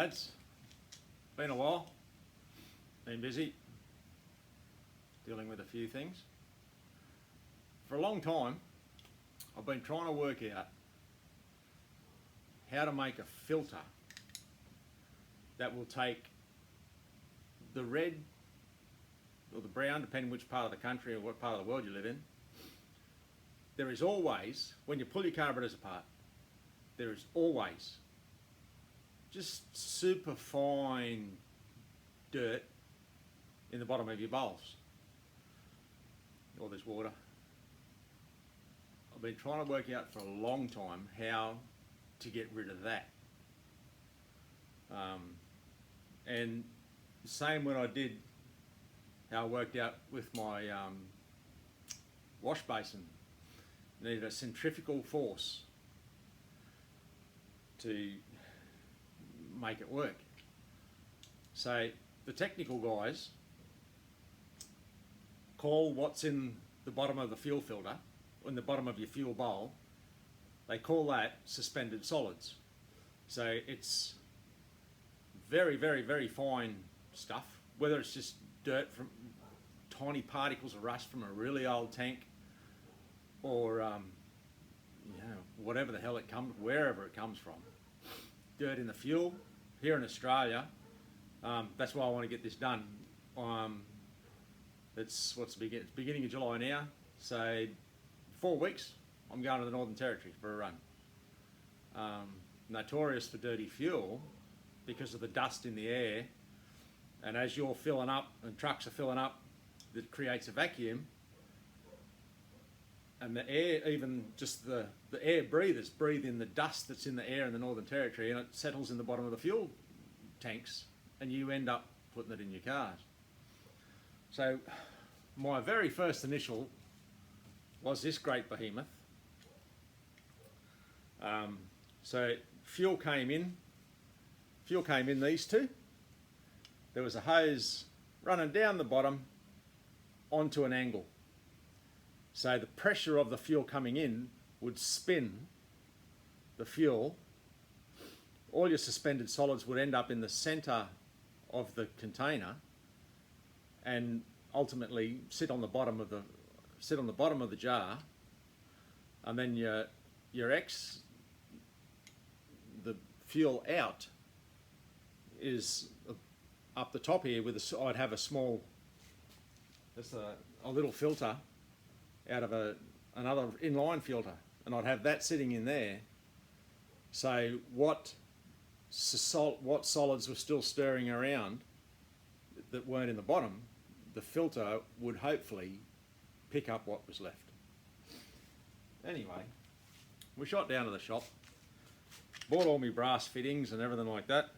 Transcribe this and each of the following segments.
lads. Been a while. Been busy. Dealing with a few things. For a long time, I've been trying to work out how to make a filter that will take the red or the brown, depending which part of the country or what part of the world you live in. There is always, when you pull your carburetors apart, there is always just super fine dirt in the bottom of your bowls. All this water. I've been trying to work out for a long time how to get rid of that. And same when I did how I worked out with my wash basin. Needed a centrifugal force to make it work. So the technical guys call what's in the bottom of the fuel filter, in the bottom of your fuel bowl, they call that suspended solids. So it's very, very, very fine stuff, whether it's just dirt from tiny particles of rust from a really old tank, or whatever the hell it comes, wherever it comes from. Dirt in the fuel. Here in Australia, that's why I want to get this done. It's beginning of July now, so 4 weeks I'm going to the Northern Territory for a run. Notorious for dirty fuel because of the dust in the air, and as you're filling up and trucks are filling up, that creates a vacuum, and the air, even just the air breathers breathe in the dust that's in the air in the Northern Territory, and it settles in the bottom of the fuel tanks, and you end up putting it in your cars. So my very first initial was this great behemoth. So fuel came in these two. There was a hose running down the bottom onto an angle. So the pressure of the fuel coming in would spin the fuel. All your suspended solids would end up in the center of the container and ultimately sit on the bottom of the jar, and then the fuel out is up the top here with I'd have a small, just a little filter out of another inline filter, and I'd have that sitting in there. So what solids were still stirring around that weren't in the bottom, the filter would hopefully pick up what was left. Anyway, we shot down to the shop, bought all my brass fittings and everything like that,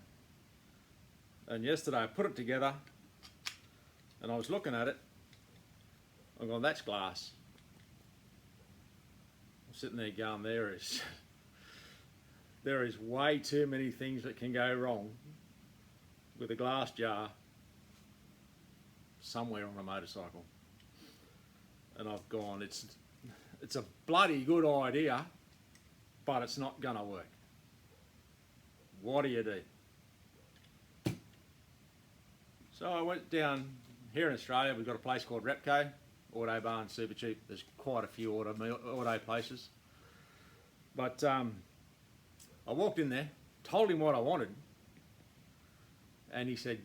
and yesterday I put it together and I was looking at it, I'm going, that's glass. I'm sitting there going, there is way too many things that can go wrong with a glass jar somewhere on a motorcycle. And I've gone, it's a bloody good idea, but it's not gonna work. What do you do? So I went down here in Australia. We've got a place called Repco, Autobarn, super cheap. There's quite a few auto places. But I walked in there, told him what I wanted, and he said,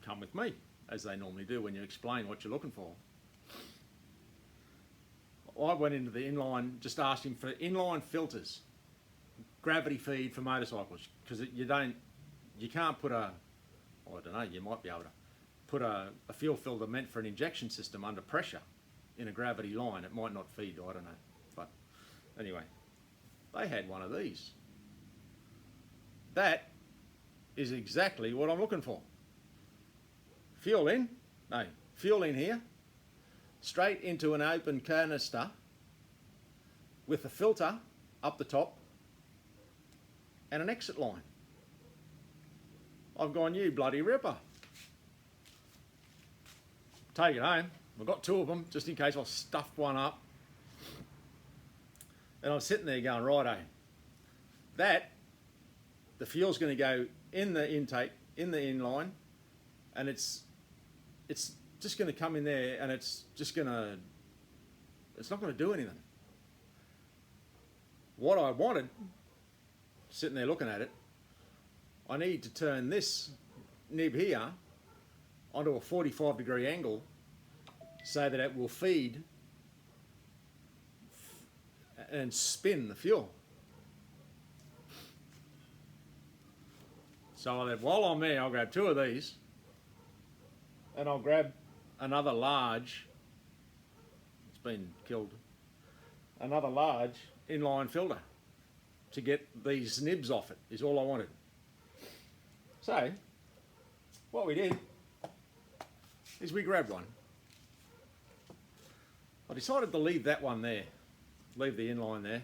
come with me, as they normally do when you explain what you're looking for. I went into the inline, just asked him for inline filters, gravity feed for motorcycles, because you can't put I don't know, you might be able to put a fuel filter meant for an injection system under pressure in a gravity line. It might not feed, I don't know. But anyway, they had one of these. That is exactly what I'm looking for. Fuel in here, straight into an open canister with a filter up the top and an exit line. I've gone, you bloody ripper. Take it home. I've got two of them just in case I stuffed one up. And I'm sitting there going, righto, the fuel's going to go in the intake, in the inline, and it's just going to come in there, and it's not going to do anything. What I wanted, sitting there looking at it, I need to turn this nib here onto a 45-degree angle so that it will feed and spin the fuel. So that while I'm there, I'll grab two of these, and I'll grab another large, it's been killed, another large inline filter to get these nibs off it, is all I wanted. So, what we did is we grabbed one. I decided to leave that one there, leave the inline there,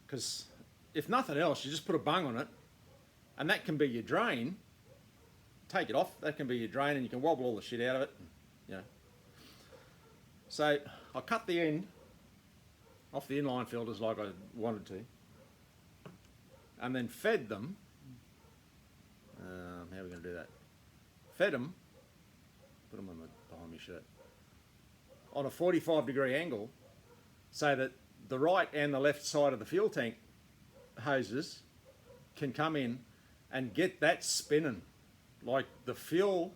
because if nothing else, you just put a bung on it, and that can be your drain. Take it off, that can be your drain, and you can wobble all the shit out of it, you know. So I cut the end off the inline filters like I wanted to, and then fed them. How are we going to do that? Fed them, put them on behind my shirt, on a 45-degree angle, so that the right and the left side of the fuel tank hoses can come in and get that spinning, like the fuel.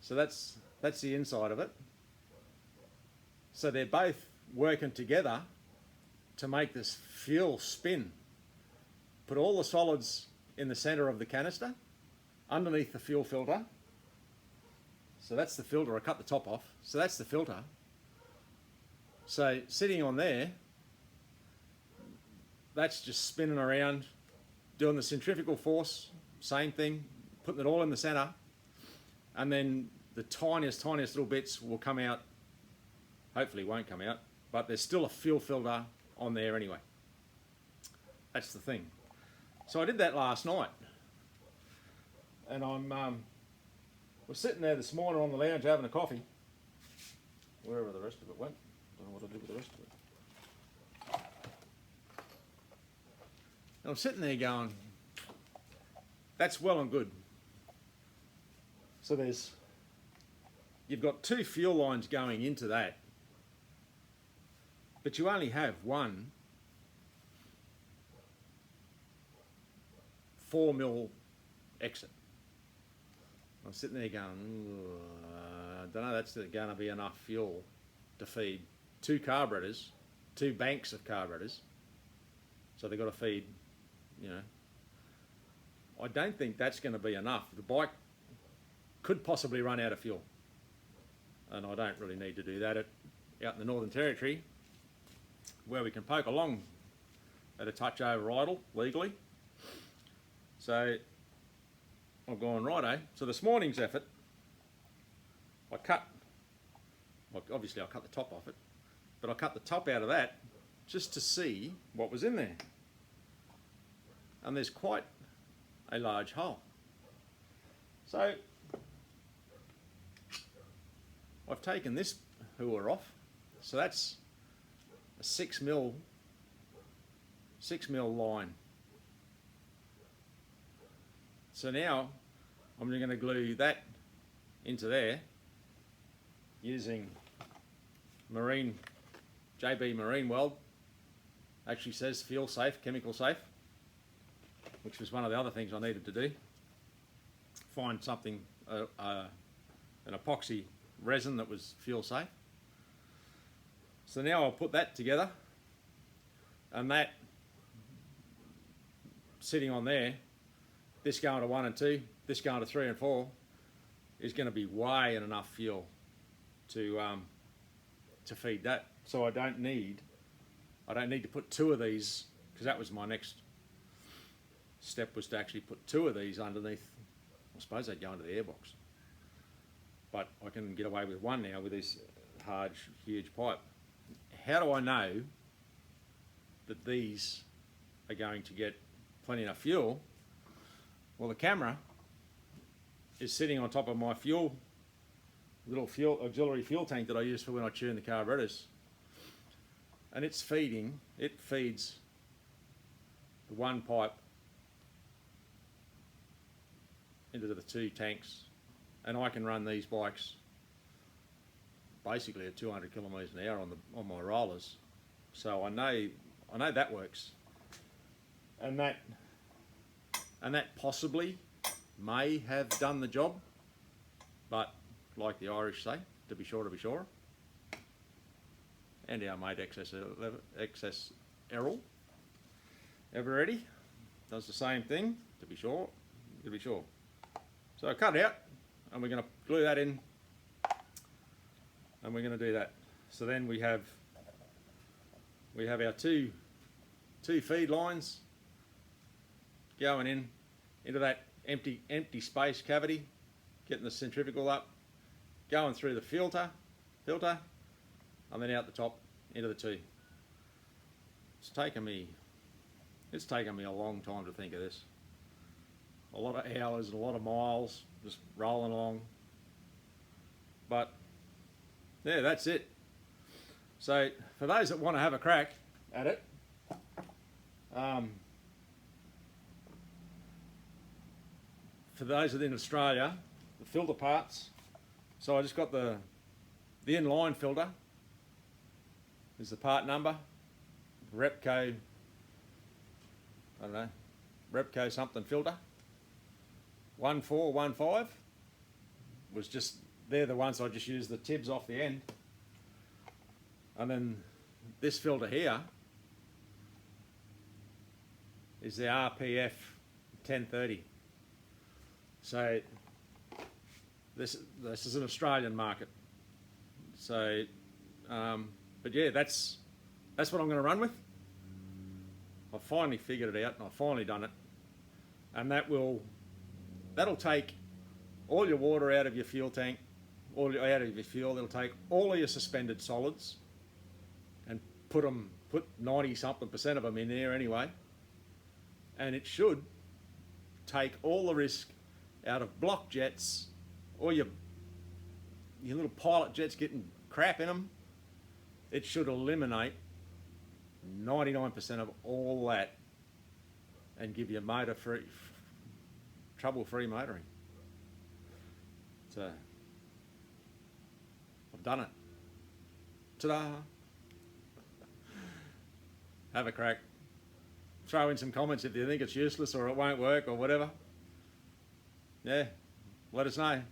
So that's the inside of it. So they're both working together to make this fuel spin. Put all the solids in the center of the canister, underneath the fuel filter. So that's the filter. I cut the top off. So that's the filter. So sitting on there, that's just spinning around, doing the centrifugal force, same thing, putting it all in the center, and then the tiniest little bits will come out. Hopefully won't come out, but there's still a fuel filter on there anyway. That's the thing. So I did that last night, and was sitting there this morning on the lounge having a coffee, wherever the rest of it went. Don't know what I did with the rest of it. And I'm sitting there going, that's well and good. So you've got two fuel lines going into that, but you only have one 4mm exit. I'm sitting there going, I don't know, that's going to be enough fuel to feed two carburetors, two banks of carburetors. So they've got to feed, you know. I don't think that's going to be enough. The bike could possibly run out of fuel, and I don't really need to do that out in the Northern Territory, where we can poke along at a touch over idle legally. So I've gone, righto. So this morning's effort, obviously I cut the top off it, but I cut the top out of that just to see what was in there. And there's quite a large hole. So I've taken this hooer off, so that's a 6mm line. So now I'm going to glue that into there using JB Marine Weld. Actually says fuel safe, chemical safe, which was one of the other things I needed to do. Find something, an epoxy resin that was fuel safe. So now I'll put that together, and that sitting on there, this going to 1 and 2, this going to 3 and 4, is going to be way in enough fuel to feed that. So I don't need to put two of these, because that was my next step, was to actually put two of these underneath. I suppose they'd go into the airbox, but I can get away with one now with this huge pipe. How do I know that these are going to get plenty enough fuel? Well, the camera is sitting on top of my little auxiliary fuel tank that I use for when I tune the carburetors, and it feeds the one pipe into the 2 tanks, and I can run these bikes basically at 200 kilometres an hour on my rollers. So I know that works, and that possibly may have done the job, but like the Irish say, to be sure. And our mate XS Errol, ever ready, does the same thing, to be sure. So I cut it out, and we're going to glue that in, and we're going to do that. So then we have our two feed lines going into that empty space cavity, getting the centrifugal up, going through the filter, and then out the top into the 2. It's taken me a long time to think of this. A lot of hours and a lot of miles just rolling along. But yeah, that's it. So for those that want to have a crack at it, for those within Australia, the filter parts. So I just got the inline filter. Is the part number. Repco, I don't know, Repco something filter. 1415 was just, they're the ones I just used the tibs off the end. And then this filter here is the RPF 1030. So this is an Australian market. So, but yeah, that's what I'm going to run with. I've finally figured it out, and I've finally done it, and that'll take all your water out of your fuel tank, out of your fuel. It'll take all of your suspended solids, and put 90-something% of them in there anyway, and it should take all the risk out of block jets or your little pilot jets getting crap in them. It should eliminate 99% of all that and give you trouble-free motoring. So I've done it. Ta-da! Have a crack. Throw in some comments if you think it's useless or it won't work or whatever. Yeah, let us know.